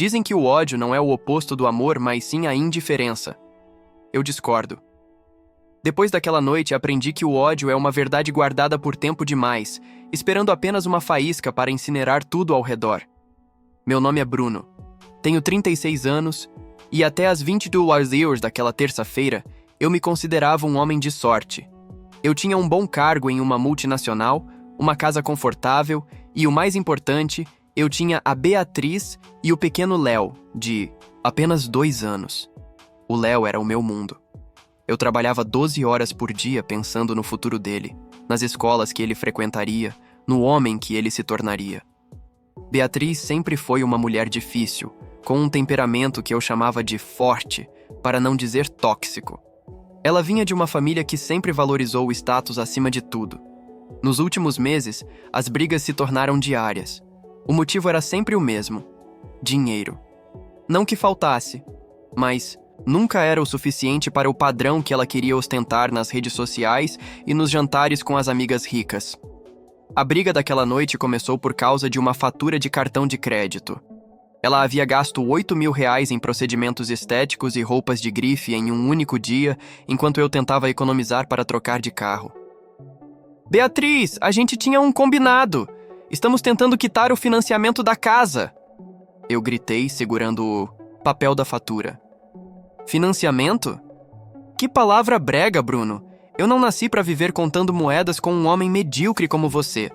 Dizem que o ódio não é o oposto do amor, mas sim a indiferença. Eu discordo. Depois daquela noite, aprendi que o ódio é uma verdade guardada por tempo demais, esperando apenas uma faísca para incinerar tudo ao redor. Meu nome é Bruno. Tenho 36 anos e até às 22 horas daquela terça-feira, eu me considerava um homem de sorte. Eu tinha um bom cargo em uma multinacional, uma casa confortável e, o mais importante, eu tinha a Beatriz e o pequeno Léo, de apenas 2 anos. O Léo era o meu mundo. Eu trabalhava 12 horas por dia pensando no futuro dele, nas escolas que ele frequentaria, no homem que ele se tornaria. Beatriz sempre foi uma mulher difícil, com um temperamento que eu chamava de forte, para não dizer tóxico. Ela vinha de uma família que sempre valorizou o status acima de tudo. Nos últimos meses, as brigas se tornaram diárias. O motivo era sempre o mesmo: dinheiro. Não que faltasse, mas nunca era o suficiente para o padrão que ela queria ostentar nas redes sociais e nos jantares com as amigas ricas. A briga daquela noite começou por causa de uma fatura de cartão de crédito. Ela havia gasto R$ 8.000 em procedimentos estéticos e roupas de grife em um único dia, enquanto eu tentava economizar para trocar de carro. Beatriz, a gente tinha um combinado. Estamos tentando quitar o financiamento da casa. Eu gritei, segurando o papel da fatura. Financiamento? Que palavra brega, Bruno. Eu não nasci para viver contando moedas com um homem medíocre como você.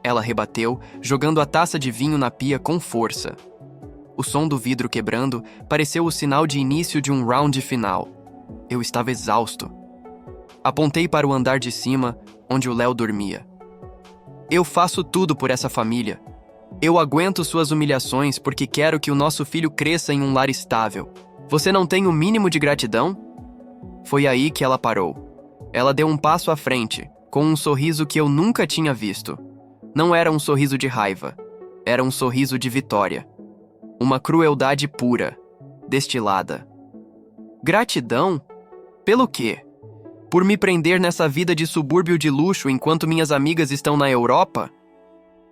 Ela rebateu, jogando a taça de vinho na pia com força. O som do vidro quebrando pareceu o sinal de início de um round final. Eu estava exausto. Apontei para o andar de cima, onde o Léo dormia. Eu faço tudo por essa família. Eu aguento suas humilhações porque quero que o nosso filho cresça em um lar estável. Você não tem o mínimo de gratidão? Foi aí que ela parou. Ela deu um passo à frente, com um sorriso que eu nunca tinha visto. Não era um sorriso de raiva. Era um sorriso de vitória. Uma crueldade pura, destilada. Gratidão? Pelo quê? Por me prender nessa vida de subúrbio de luxo enquanto minhas amigas estão na Europa?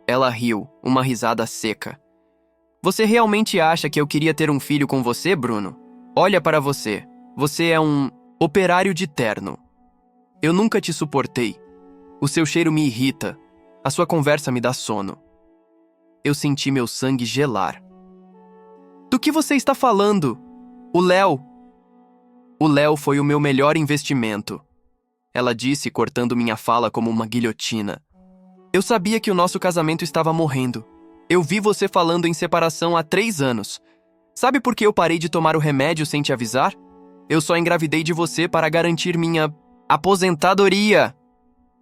Ela riu, uma risada seca. Você realmente acha que eu queria ter um filho com você, Bruno? Olha para você. Você é um operário de terno. Eu nunca te suportei. O seu cheiro me irrita. A sua conversa me dá sono. Eu senti meu sangue gelar. Do que você está falando? O Léo foi o meu melhor investimento. Ela disse, cortando minha fala como uma guilhotina. Eu sabia que o nosso casamento estava morrendo. Eu vi você falando em separação há 3 anos. Sabe por que eu parei de tomar o remédio sem te avisar? Eu só engravidei de você para garantir minha aposentadoria.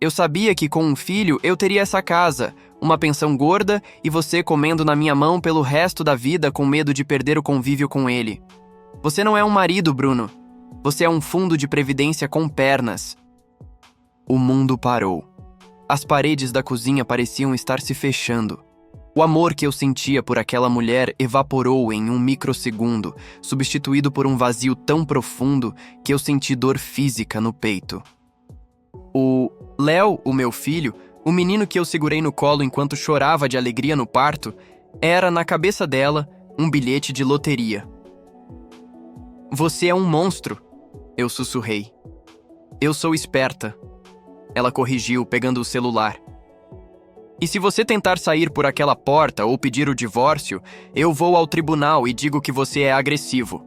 Eu sabia que com um filho eu teria essa casa, uma pensão gorda e você comendo na minha mão pelo resto da vida com medo de perder o convívio com ele. Você não é um marido, Bruno. Você é um fundo de previdência com pernas. O mundo parou. As paredes da cozinha pareciam estar se fechando. O amor que eu sentia por aquela mulher evaporou em um microsegundo, substituído por um vazio tão profundo que eu senti dor física no peito. O Léo, o meu filho, o menino que eu segurei no colo enquanto chorava de alegria no parto, era, na cabeça dela, um bilhete de loteria. Você é um monstro, eu sussurrei. Eu sou esperta. Ela corrigiu, pegando o celular. E se você tentar sair por aquela porta ou pedir o divórcio, eu vou ao tribunal e digo que você é agressivo.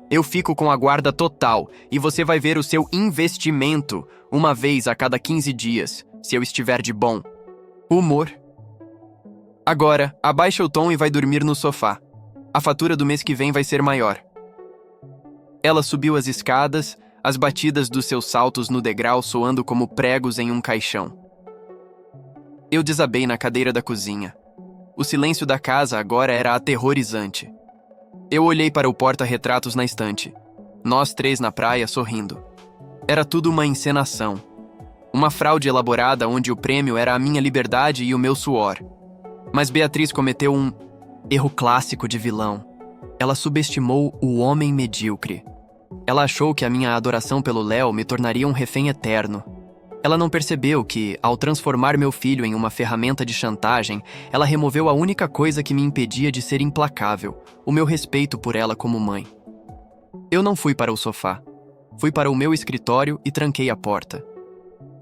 Eu fico com a guarda total e você vai ver o seu investimento uma vez a cada 15 dias, se eu estiver de bom humor. Agora, abaixa o tom e vai dormir no sofá. A fatura do mês que vem vai ser maior. Ela subiu as escadas, as batidas dos seus saltos no degrau soando como pregos em um caixão. Eu desabei na cadeira da cozinha. O silêncio da casa agora era aterrorizante. Eu olhei para o porta-retratos na estante. Nós 3 na praia, sorrindo. Era tudo uma encenação. Uma fraude elaborada onde o prêmio era a minha liberdade e o meu suor. Mas Beatriz cometeu um erro clássico de vilão. Ela subestimou o homem medíocre. Ela achou que a minha adoração pelo Léo me tornaria um refém eterno. Ela não percebeu que, ao transformar meu filho em uma ferramenta de chantagem, ela removeu a única coisa que me impedia de ser implacável, o meu respeito por ela como mãe. Eu não fui para o sofá. Fui para o meu escritório e tranquei a porta.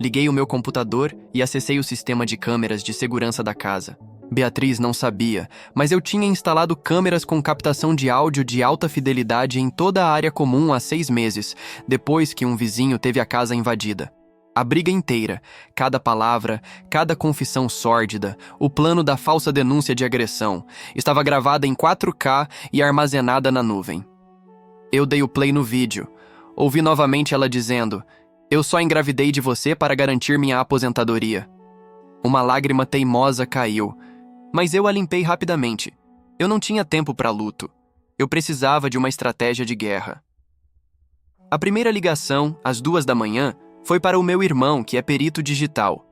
Liguei o meu computador e acessei o sistema de câmeras de segurança da casa. Beatriz não sabia, mas eu tinha instalado câmeras com captação de áudio de alta fidelidade em toda a área comum há 6 meses, depois que um vizinho teve a casa invadida. A briga inteira, cada palavra, cada confissão sórdida, o plano da falsa denúncia de agressão, estava gravada em 4K e armazenada na nuvem. Eu dei o play no vídeo. Ouvi novamente ela dizendo: "Eu só engravidei de você para garantir minha aposentadoria." Uma lágrima teimosa caiu, mas eu a limpei rapidamente. Eu não tinha tempo para luto. Eu precisava de uma estratégia de guerra. A primeira ligação, às 2 da manhã, foi para o meu irmão, que é perito digital.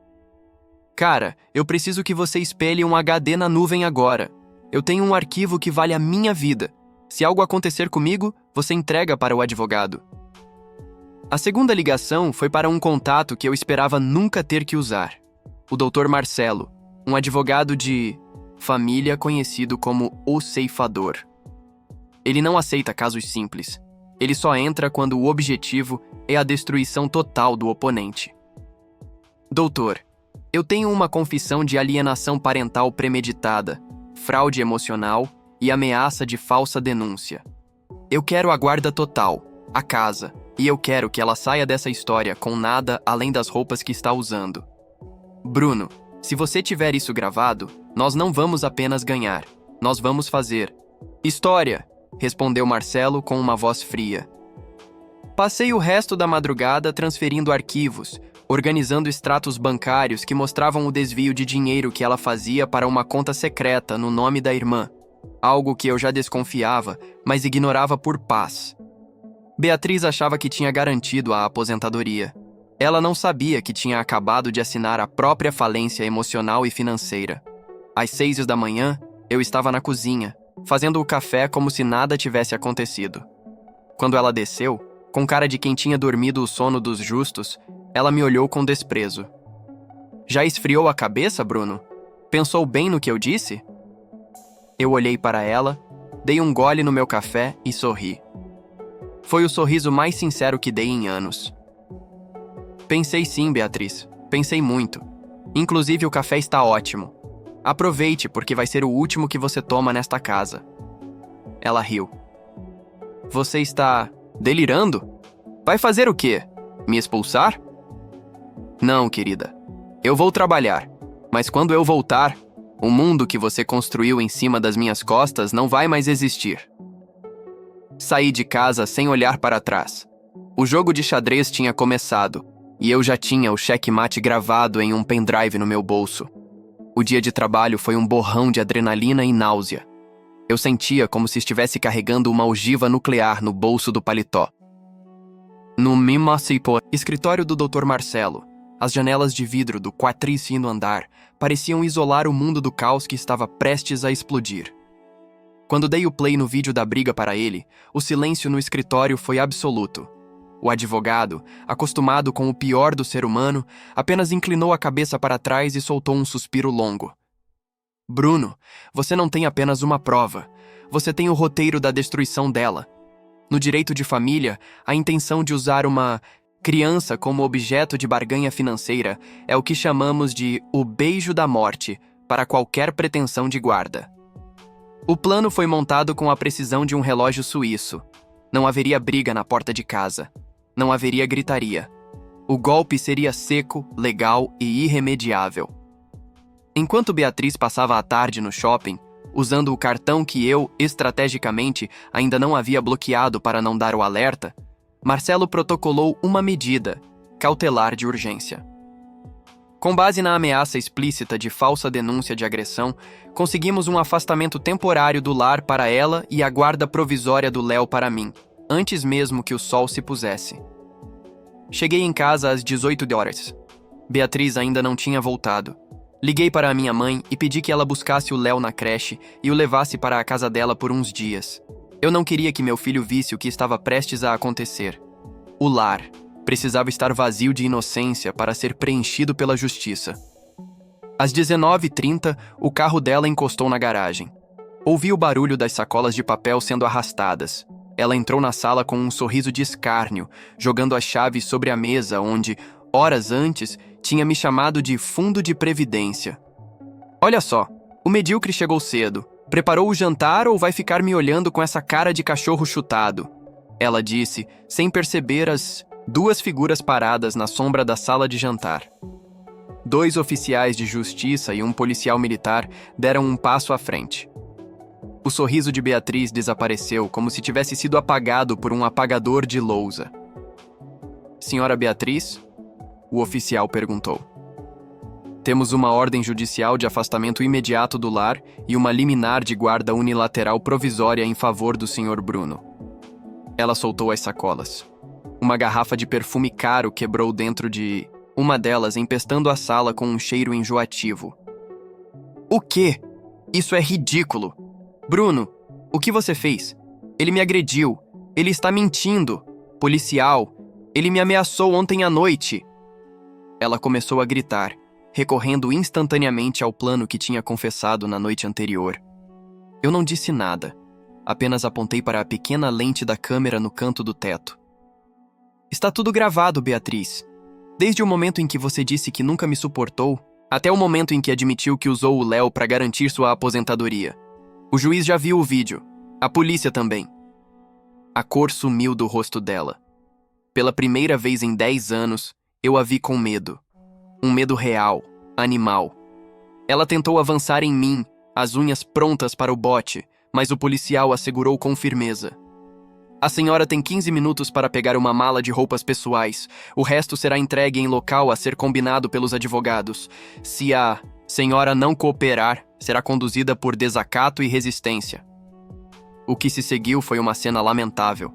"Cara, eu preciso que você espelhe um HD na nuvem agora. Eu tenho um arquivo que vale a minha vida. Se algo acontecer comigo, você entrega para o advogado." A segunda ligação foi para um contato que eu esperava nunca ter que usar. O Dr. Marcelo, um advogado de família conhecido como o ceifador. Ele não aceita casos simples. Ele só entra quando o objetivo é a destruição total do oponente. "Doutor, eu tenho uma confissão de alienação parental premeditada, fraude emocional e ameaça de falsa denúncia. Eu quero a guarda total, a casa, e eu quero que ela saia dessa história com nada além das roupas que está usando. Bruno, se você tiver isso gravado, nós não vamos apenas ganhar, nós vamos fazer história", respondeu Marcelo com uma voz fria. Passei o resto da madrugada transferindo arquivos, organizando extratos bancários que mostravam o desvio de dinheiro que ela fazia para uma conta secreta no nome da irmã, algo que eu já desconfiava, mas ignorava por paz. Beatriz achava que tinha garantido a aposentadoria. Ela não sabia que tinha acabado de assinar a própria falência emocional e financeira. Às 6 da manhã, eu estava na cozinha, fazendo o café como se nada tivesse acontecido. Quando ela desceu, com cara de quem tinha dormido o sono dos justos, ela me olhou com desprezo. "Já esfriou a cabeça, Bruno? Pensou bem no que eu disse?" Eu olhei para ela, dei um gole no meu café e sorri. Foi o sorriso mais sincero que dei em anos. "Pensei sim, Beatriz. Pensei muito. Inclusive o café está ótimo. Aproveite, porque vai ser o último que você toma nesta casa." Ela riu. "Você está delirando? Vai fazer o quê? Me expulsar?" "Não, querida. Eu vou trabalhar. Mas quando eu voltar, o mundo que você construiu em cima das minhas costas não vai mais existir." Saí de casa sem olhar para trás. O jogo de xadrez tinha começado, e eu já tinha o checkmate gravado em um pendrive no meu bolso. O dia de trabalho foi um borrão de adrenalina e náusea. Eu sentia como se estivesse carregando uma ogiva nuclear no bolso do paletó. No escritório do Dr. Marcelo, as janelas de vidro do quatricino andar pareciam isolar o mundo do caos que estava prestes a explodir. Quando dei o play no vídeo da briga para ele, o silêncio no escritório foi absoluto. O advogado, acostumado com o pior do ser humano, apenas inclinou a cabeça para trás e soltou um suspiro longo. "Bruno, você não tem apenas uma prova. Você tem o roteiro da destruição dela. No direito de família, a intenção de usar uma criança como objeto de barganha financeira é o que chamamos de o beijo da morte para qualquer pretensão de guarda. O plano foi montado com a precisão de um relógio suíço. Não haveria briga na porta de casa. Não haveria gritaria. O golpe seria seco, legal e irremediável." Enquanto Beatriz passava a tarde no shopping, usando o cartão que eu, estrategicamente, ainda não havia bloqueado para não dar o alerta, Marcelo protocolou uma medida cautelar de urgência. Com base na ameaça explícita de falsa denúncia de agressão, conseguimos um afastamento temporário do lar para ela e a guarda provisória do Léo para mim, antes mesmo que o sol se pusesse. Cheguei em casa às 18 horas. Beatriz ainda não tinha voltado. Liguei para a minha mãe e pedi que ela buscasse o Léo na creche e o levasse para a casa dela por uns dias. Eu não queria que meu filho visse o que estava prestes a acontecer. O lar, Precisava estar vazio de inocência para ser preenchido pela justiça. Às 19h30, o carro dela encostou na garagem. Ouvi o barulho das sacolas de papel sendo arrastadas. Ela entrou na sala com um sorriso de escárnio, jogando as chaves sobre a mesa onde, horas antes, tinha me chamado de fundo de previdência. Olha só, o medíocre chegou cedo. Preparou o jantar ou vai ficar me olhando com essa cara de cachorro chutado? Ela disse, sem perceber as 2 figuras paradas na sombra da sala de jantar. 2 oficiais de justiça e um policial militar deram um passo à frente. O sorriso de Beatriz desapareceu como se tivesse sido apagado por um apagador de lousa. Senhora Beatriz? O oficial perguntou. Temos uma ordem judicial de afastamento imediato do lar e uma liminar de guarda unilateral provisória em favor do Sr. Bruno. Ela soltou as sacolas. Uma garrafa de perfume caro quebrou dentro de uma delas, empestando a sala com um cheiro enjoativo. O quê? Isso é ridículo! Bruno, o que você fez? Ele me agrediu. Ele está mentindo. Policial. Ele me ameaçou ontem à noite. Ela começou a gritar, recorrendo instantaneamente ao plano que tinha confessado na noite anterior. Eu não disse nada. Apenas apontei para a pequena lente da câmera no canto do teto. Está tudo gravado, Beatriz. Desde o momento em que você disse que nunca me suportou, até o momento em que admitiu que usou o Léo para garantir sua aposentadoria. O juiz já viu o vídeo. A polícia também. A cor sumiu do rosto dela. Pela primeira vez em 10 anos, eu a vi com medo. Um medo real, animal. Ela tentou avançar em mim, as unhas prontas para o bote, mas o policial a segurou com firmeza. A senhora tem 15 minutos para pegar uma mala de roupas pessoais. O resto será entregue em local a ser combinado pelos advogados. Se a senhora não cooperar, será conduzida por desacato e resistência. O que se seguiu foi uma cena lamentável.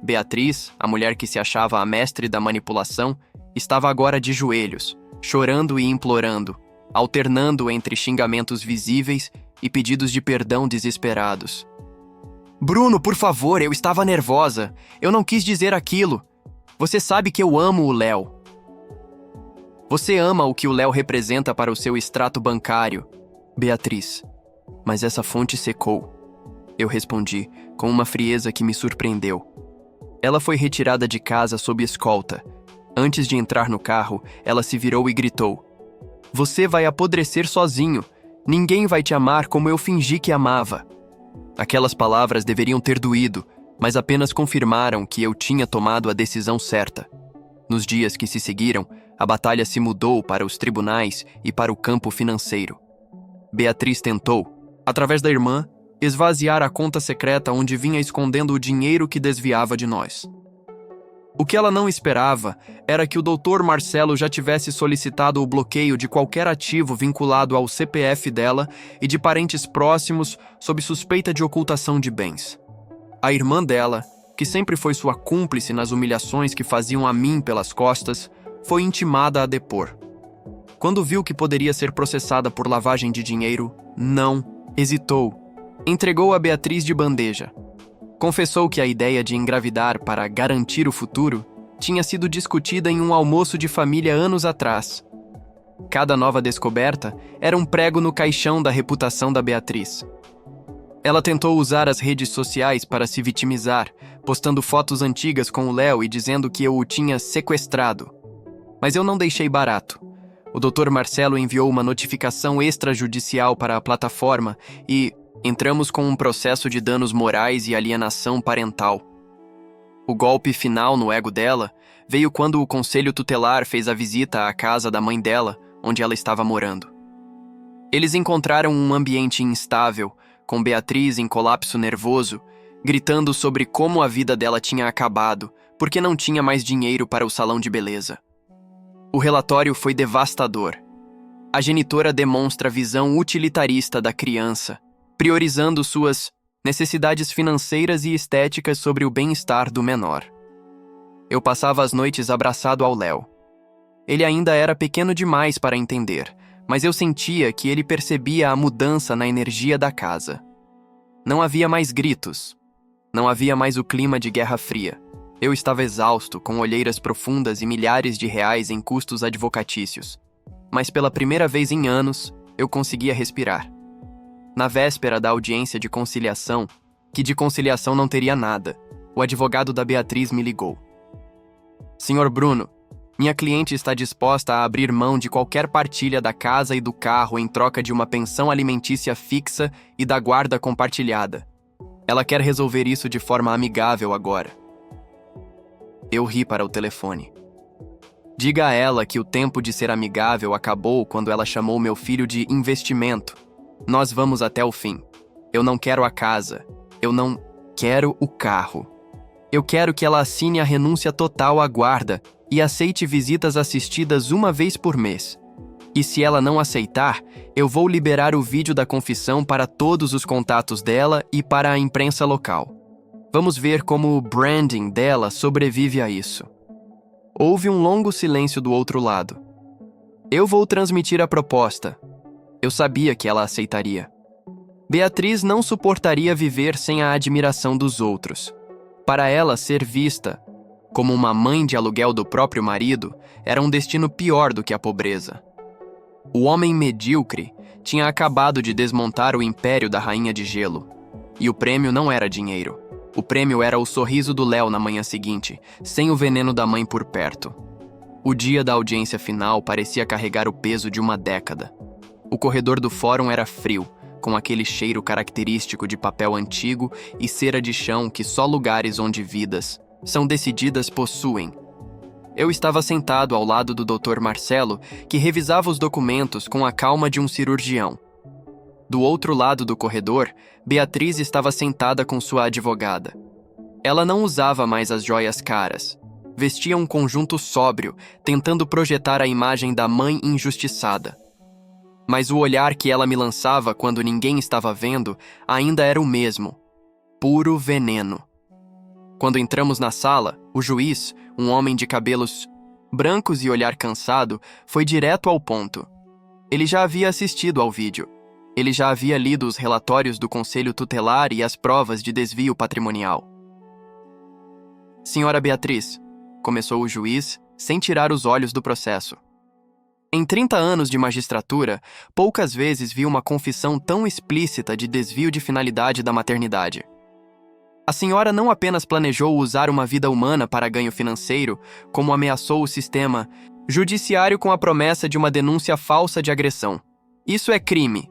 Beatriz, a mulher que se achava a mestre da manipulação, estava agora de joelhos, chorando e implorando, alternando entre xingamentos visíveis e pedidos de perdão desesperados. Bruno, por favor, eu estava nervosa. Eu não quis dizer aquilo. Você sabe que eu amo o Léo. Você ama o que o Léo representa para o seu extrato bancário, Beatriz. Mas essa fonte secou. Eu respondi, com uma frieza que me surpreendeu. Ela foi retirada de casa sob escolta. Antes de entrar no carro, ela se virou e gritou. Você vai apodrecer sozinho. Ninguém vai te amar como eu fingi que amava. Aquelas palavras deveriam ter doído, mas apenas confirmaram que eu tinha tomado a decisão certa. Nos dias que se seguiram, a batalha se mudou para os tribunais e para o campo financeiro. Beatriz tentou, através da irmã, esvaziar a conta secreta onde vinha escondendo o dinheiro que desviava de nós. O que ela não esperava era que o Dr. Marcelo já tivesse solicitado o bloqueio de qualquer ativo vinculado ao CPF dela e de parentes próximos sob suspeita de ocultação de bens. A irmã dela, que sempre foi sua cúmplice nas humilhações que faziam a mim pelas costas, foi intimada a depor. Quando viu que poderia ser processada por lavagem de dinheiro, não hesitou. Entregou a Beatriz de bandeja. Confessou que a ideia de engravidar para garantir o futuro tinha sido discutida em um almoço de família anos atrás. Cada nova descoberta era um prego no caixão da reputação da Beatriz. Ela tentou usar as redes sociais para se vitimizar, postando fotos antigas com o Léo e dizendo que eu o tinha sequestrado. Mas eu não deixei barato. O Dr. Marcelo enviou uma notificação extrajudicial para a plataforma e entramos com um processo de danos morais e alienação parental. O golpe final no ego dela veio quando o conselho tutelar fez a visita à casa da mãe dela, onde ela estava morando. Eles encontraram um ambiente instável, com Beatriz em colapso nervoso, gritando sobre como a vida dela tinha acabado, porque não tinha mais dinheiro para o salão de beleza. O relatório foi devastador. A genitora demonstra a visão utilitarista da criança, priorizando suas necessidades financeiras e estéticas sobre o bem-estar do menor. Eu passava as noites abraçado ao Léo. Ele ainda era pequeno demais para entender, mas eu sentia que ele percebia a mudança na energia da casa. Não havia mais gritos. Não havia mais o clima de Guerra Fria. Eu estava exausto, com olheiras profundas e milhares de reais em custos advocatícios. Mas pela primeira vez em anos, eu conseguia respirar. Na véspera da audiência de conciliação, que de conciliação não teria nada, o advogado da Beatriz me ligou. Senhor Bruno, minha cliente está disposta a abrir mão de qualquer partilha da casa e do carro em troca de uma pensão alimentícia fixa e da guarda compartilhada. Ela quer resolver isso de forma amigável agora. Eu ri para o telefone. Diga a ela que o tempo de ser amigável acabou quando ela chamou meu filho de investimento. Nós vamos até o fim. Eu não quero a casa. Eu não quero o carro. Eu quero que ela assine a renúncia total à guarda e aceite visitas assistidas uma vez por mês. E se ela não aceitar, eu vou liberar o vídeo da confissão para todos os contatos dela e para a imprensa local. Vamos ver como o branding dela sobrevive a isso. Houve um longo silêncio do outro lado. Eu vou transmitir a proposta. Eu sabia que ela aceitaria. Beatriz não suportaria viver sem a admiração dos outros. Para ela, ser vista como uma mãe de aluguel do próprio marido era um destino pior do que a pobreza. O homem medíocre tinha acabado de desmontar o império da Rainha de Gelo. E o prêmio não era dinheiro. O prêmio era o sorriso do Léo na manhã seguinte, sem o veneno da mãe por perto. O dia da audiência final parecia carregar o peso de uma década. O corredor do fórum era frio, com aquele cheiro característico de papel antigo e cera de chão que só lugares onde vidas são decididas possuem. Eu estava sentado ao lado do Dr. Marcelo, que revisava os documentos com a calma de um cirurgião. Do outro lado do corredor, Beatriz estava sentada com sua advogada. Ela não usava mais as joias caras. Vestia um conjunto sóbrio, tentando projetar a imagem da mãe injustiçada. Mas o olhar que ela me lançava quando ninguém estava vendo ainda era o mesmo. Puro veneno. Quando entramos na sala, o juiz, um homem de cabelos brancos e olhar cansado, foi direto ao ponto. Ele já havia assistido ao vídeo. Ele já havia lido os relatórios do Conselho Tutelar e as provas de desvio patrimonial. Senhora Beatriz, começou o juiz, sem tirar os olhos do processo. Em 30 anos de magistratura, poucas vezes vi uma confissão tão explícita de desvio de finalidade da maternidade. A senhora não apenas planejou usar uma vida humana para ganho financeiro, como ameaçou o sistema judiciário com a promessa de uma denúncia falsa de agressão. Isso é crime.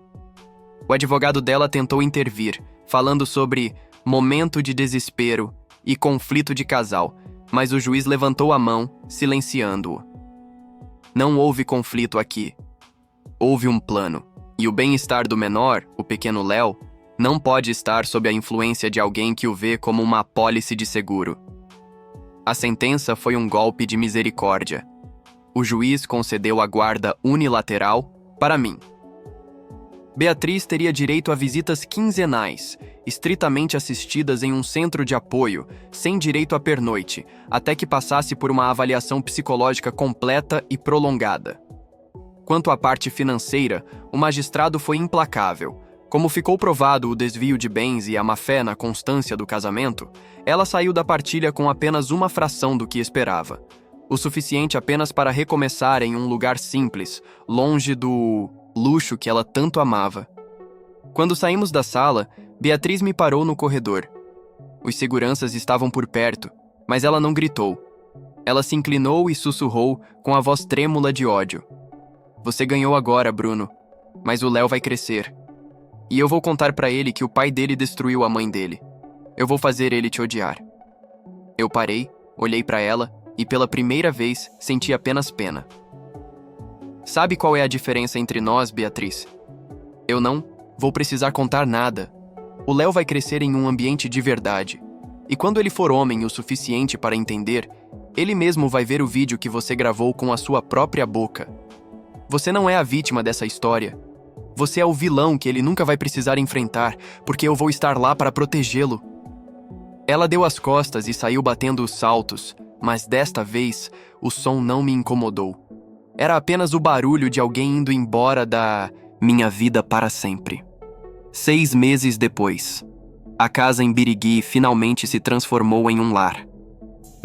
O advogado dela tentou intervir, falando sobre momento de desespero e conflito de casal, mas o juiz levantou a mão, silenciando-o. Não houve conflito aqui. Houve um plano, e o bem-estar do menor, o pequeno Léo, não pode estar sob a influência de alguém que o vê como uma apólice de seguro. A sentença foi um golpe de misericórdia. O juiz concedeu a guarda unilateral para mim. Beatriz teria direito a visitas quinzenais, estritamente assistidas em um centro de apoio, sem direito a pernoite, até que passasse por uma avaliação psicológica completa e prolongada. Quanto à parte financeira, o magistrado foi implacável. Como ficou provado o desvio de bens e a má-fé na constância do casamento, ela saiu da partilha com apenas uma fração do que esperava. O suficiente apenas para recomeçar em um lugar simples, longe do luxo que ela tanto amava. Quando saímos da sala, Beatriz me parou no corredor. Os seguranças estavam por perto, mas ela não gritou. Ela se inclinou e sussurrou com a voz trêmula de ódio. Você ganhou agora, Bruno, mas o Léo vai crescer. E eu vou contar pra ele que o pai dele destruiu a mãe dele. Eu vou fazer ele te odiar. Eu parei, olhei pra ela e pela primeira vez senti apenas pena. Sabe qual é a diferença entre nós, Beatriz? Eu não vou precisar contar nada. O Léo vai crescer em um ambiente de verdade. E quando ele for homem o suficiente para entender, ele mesmo vai ver o vídeo que você gravou com a sua própria boca. Você não é a vítima dessa história. Você é o vilão que ele nunca vai precisar enfrentar, porque eu vou estar lá para protegê-lo. Ela deu as costas e saiu batendo os saltos, mas desta vez o som não me incomodou. Era apenas o barulho de alguém indo embora da minha vida para sempre. 6 meses depois, a casa em Birigui finalmente se transformou em um lar.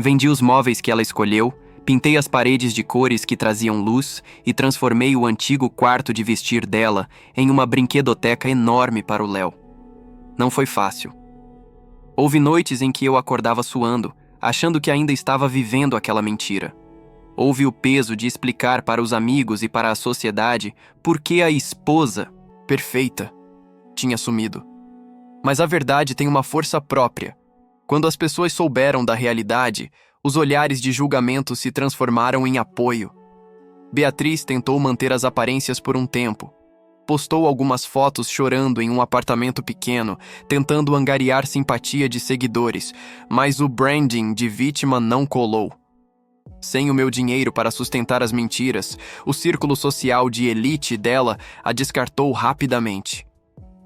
Vendi os móveis que ela escolheu, pintei as paredes de cores que traziam luz e transformei o antigo quarto de vestir dela em uma brinquedoteca enorme para o Léo. Não foi fácil. Houve noites em que eu acordava suando, achando que ainda estava vivendo aquela mentira. Houve o peso de explicar para os amigos e para a sociedade por que a esposa perfeita tinha sumido. Mas a verdade tem uma força própria. Quando as pessoas souberam da realidade, os olhares de julgamento se transformaram em apoio. Beatriz tentou manter as aparências por um tempo. Postou algumas fotos chorando em um apartamento pequeno, tentando angariar simpatia de seguidores, mas o branding de vítima não colou. Sem o meu dinheiro para sustentar as mentiras, o círculo social de elite dela a descartou rapidamente.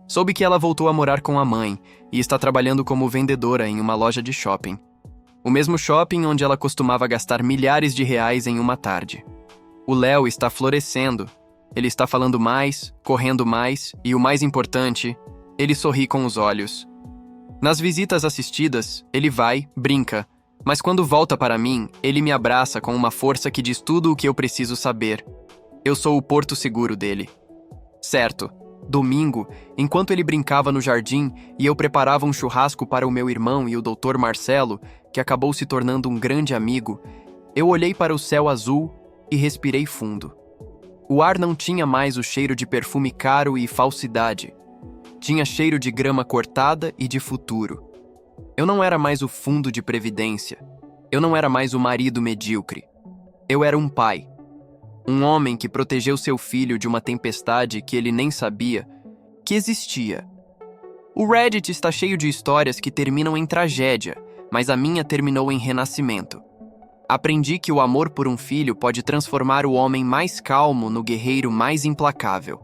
Soube que ela voltou a morar com a mãe e está trabalhando como vendedora em uma loja de shopping. O mesmo shopping onde ela costumava gastar milhares de reais em uma tarde. O Léo está florescendo. Ele está falando mais, correndo mais e, o mais importante, ele sorri com os olhos. Nas visitas assistidas, ele vai, brinca, mas quando volta para mim, ele me abraça com uma força que diz tudo o que eu preciso saber. Eu sou o porto seguro dele. Certo, domingo, enquanto ele brincava no jardim e eu preparava um churrasco para o meu irmão e o Dr. Marcelo, que acabou se tornando um grande amigo, eu olhei para o céu azul e respirei fundo. O ar não tinha mais o cheiro de perfume caro e falsidade. Tinha cheiro de grama cortada e de futuro. Eu não era mais o fundo de previdência. Eu não era mais o marido medíocre. Eu era um pai. Um homem que protegeu seu filho de uma tempestade que ele nem sabia que existia. O Reddit está cheio de histórias que terminam em tragédia, mas a minha terminou em renascimento. Aprendi que o amor por um filho pode transformar o homem mais calmo no guerreiro mais implacável.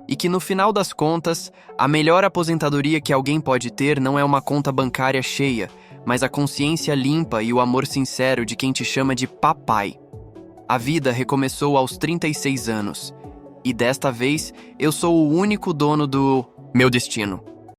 E que no final das contas, a melhor aposentadoria que alguém pode ter não é uma conta bancária cheia, mas a consciência limpa e o amor sincero de quem te chama de papai. A vida recomeçou aos 36 anos. E desta vez, eu sou o único dono do meu destino.